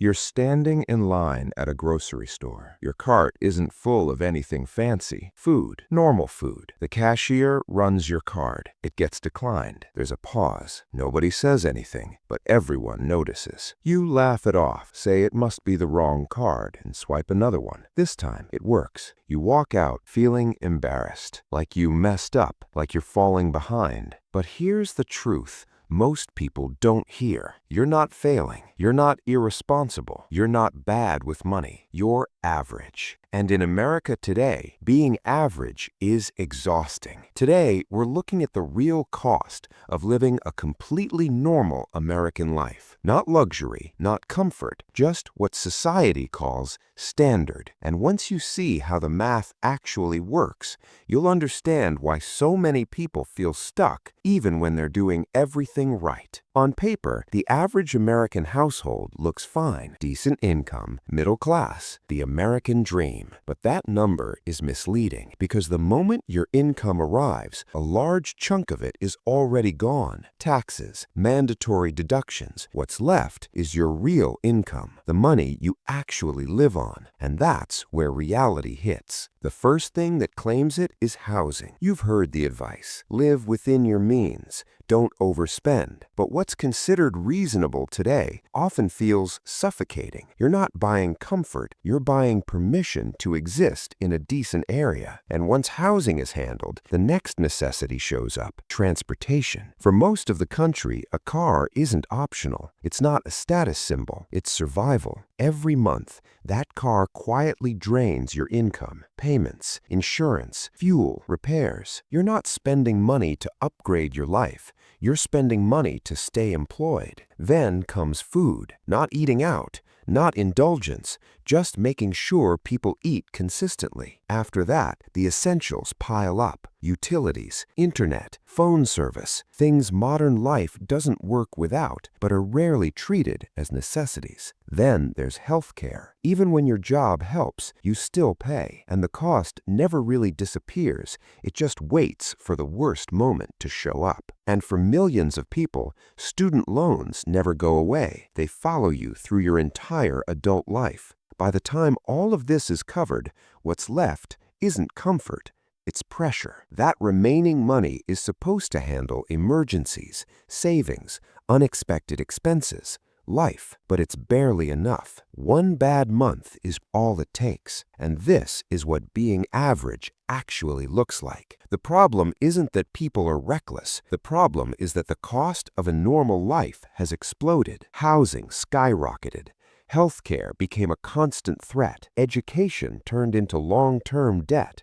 You're standing in line at a grocery store. Your cart isn't full of anything fancy. Food, normal food. The cashier runs your card. It gets declined. There's a pause. Nobody says anything, but everyone notices. You laugh it off, say it must be the wrong card, and swipe another one. This time, it works. You walk out feeling embarrassed, like you messed up, like you're falling behind. But here's the truth. Most people don't hear. You're not failing. You're not irresponsible. You're not bad with money. You're average. And in America today, being average is exhausting. Today, we're looking at the real cost of living a completely normal American life. Not luxury, not comfort, just what society calls standard. And once you see how the math actually works, you'll understand why so many people feel stuck even when they're doing everything right. On paper, the average American household looks fine. Decent income, middle class, the American dream. But that number is misleading because the moment your income arrives, a large chunk of it is already gone. Taxes, mandatory deductions. What's left is your real income, the money you actually live on. And that's where reality hits. The first thing that claims it is housing. You've heard the advice. Live within your means. Don't overspend. But what's considered reasonable today often feels suffocating. You're not buying comfort, you're buying permission to exist in a decent area. And once housing is handled, the next necessity shows up: transportation. For most of the country, a car isn't optional. It's not a status symbol, it's survival. Every month, that car quietly drains your income. Payments, insurance, fuel, repairs. You're not spending money to upgrade your life. You're spending money to stay employed. Then comes food. Not eating out, not indulgence, just making sure people eat consistently. After that, the essentials pile up. Utilities, internet, phone service, things modern life doesn't work without, but are rarely treated as necessities. Then there's healthcare. Even when your job helps, you still pay, and the cost never really disappears. It just waits for the worst moment to show up. And for millions of people, student loans never go away. They follow you through your entire adult life. By the time all of this is covered, what's left isn't comfort. It's pressure. That remaining money is supposed to handle emergencies, savings, unexpected expenses, life, but it's barely enough. One bad month is all it takes, and this is what being average actually looks like. The problem isn't that people are reckless. The problem is that the cost of a normal life has exploded. Housing skyrocketed. Healthcare became a constant threat. Education turned into long-term debt.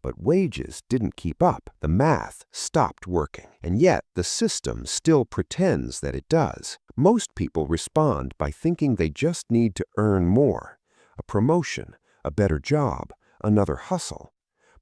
But wages didn't keep up. The math stopped working. And yet, the system still pretends that it does. Most people respond by thinking they just need to earn more. A promotion, a better job, another hustle.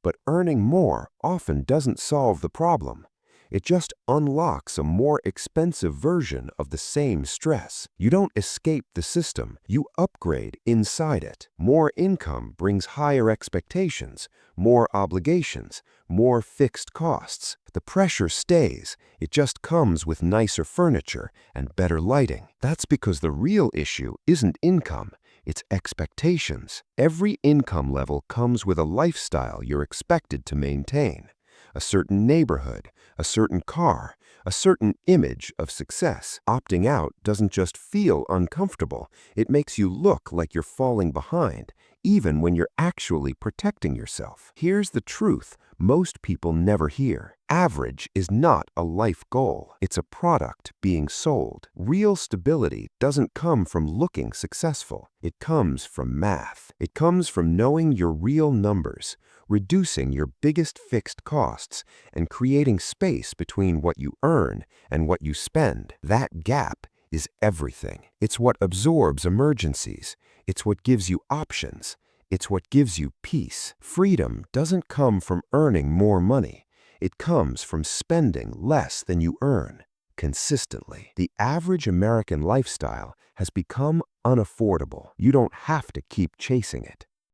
But earning more often doesn't solve the problem. It just unlocks a more expensive version of the same stress. You don't escape the system, you upgrade inside it. More income brings higher expectations, more obligations, more fixed costs. The pressure stays, it just comes with nicer furniture and better lighting. That's because the real issue isn't income, it's expectations. Every income level comes with a lifestyle you're expected to maintain. A certain neighborhood, a certain car, a certain image of success. Opting out doesn't just feel uncomfortable, it makes you look like you're falling behind, even when you're actually protecting yourself. Here's the truth most people never hear. Average is not a life goal. It's a product being sold. Real stability doesn't come from looking successful. It comes from math. It comes from knowing your real numbers, reducing your biggest fixed costs, and creating space between what you earn and what you spend. That gap is everything. It's what absorbs emergencies. It's what gives you options. It's what gives you peace. Freedom doesn't come from earning more money. It comes from spending less than you earn, consistently. The average American lifestyle has become unaffordable. You don't have to keep chasing it.